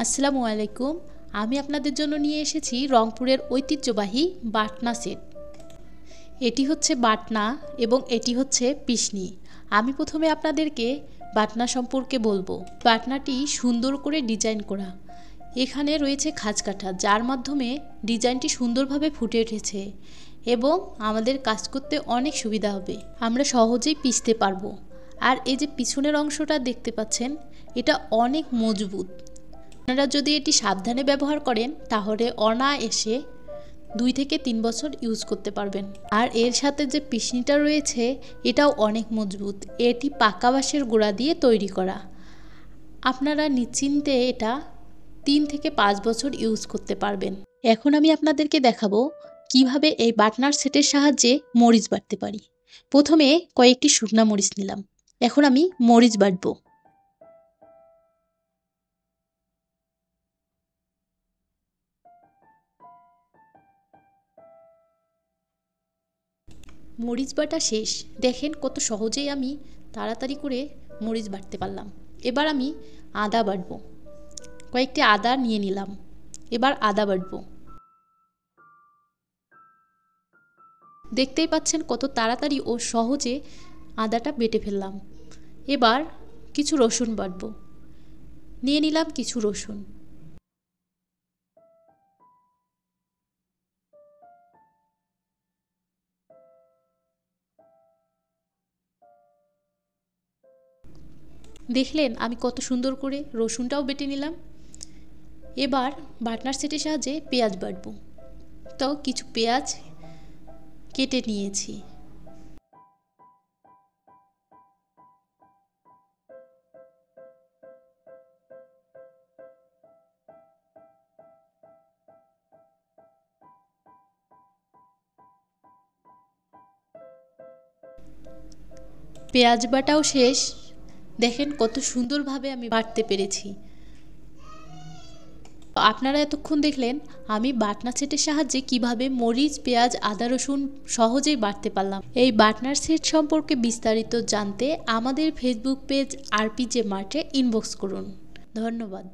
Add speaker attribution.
Speaker 1: আসসালামু আলাইকুম। আমি আপনাদের জন্য নিয়ে এসেছি রংপুরের ঐতিহ্যবাহী বাটনা সেট। এটি হচ্ছে বাটনা এবং এটি হচ্ছে পিসনি। আমি প্রথমে আপনাদেরকে বাটনা সম্পর্কে বলবো। বাটনাটি সুন্দর করে ডিজাইন করা। এখানে রয়েছে খাঁজ কাটা, যার মাধ্যমে ডিজাইনটি সুন্দরভাবে ফুটে উঠেছে এবং আমাদের কাজ করতে অনেক সুবিধা হবে। আমরা সহজেই পিষতে পারবো। আর এই যে পিছনের অংশটা দেখতে পাচ্ছেন, এটা অনেক মজবুত। আপনারা যদি এটি সাবধানে ব্যবহার করেন তাহলে অনায়াসে 2 থেকে 3 বছর ইউজ করতে পারবেন। আর এর সাথে যে পিসনিটা রয়েছে এটাও অনেক মজবুত। এটি পাকা বাঁশের গুঁড়া দিয়ে তৈরি করা। আপনারা নিশ্চিন্তে এটা 3 থেকে 5 বছর ইউজ করতে পারবেন। এখন আমি আপনাদেরকে দেখাবো কিভাবে এই বাটনার সেটের সাহায্যে মরিচ বাটতে পারি। প্রথমে কয়েকটি শুকনা মরিচ নিলাম। এখন আমি মরিচ বাটবো। মরিচ বাটা শেষ। দেখেন কত সহজেই আমি তাড়াতাড়ি করে মরিচ বাটতে পারলাম। এবার আমি আদা বাটবো। কয়েকটি আদা নিয়ে নিলাম। এবার আদা বাটবো। দেখতেই পাচ্ছেন কত তাড়াতাড়ি ও সহজে আদাটা বেটে ফেললাম। এবার কিছু রসুন বাটবো। নিয়ে নিলাম কিছু রসুন। দেখলেন আমি কত সুন্দর করে রসুনটাও বেটে নিলাম। এবার বাটনার সেটের সাহায্যে পেঁয়াজ বাটবো। তো কিছু পেঁয়াজ কেটে নিয়েছি। পেঁয়াজ বাটাও শেষ। দেখেন কত সুন্দরভাবে আমি বাটতে পেরেছি। আপনারা এতক্ষণ দেখলেন আমি বাটনা সেটের সাহায্যে কিভাবে মরিচ, পেঁয়াজ, আদা, রসুন সহজেই বাটতে পারলাম। এই বাটনার সেট সম্পর্কে বিস্তারিত জানতে আমাদের ফেসবুক পেজ আরপিজে মার্টে ইনবক্স করুন। ধন্যবাদ।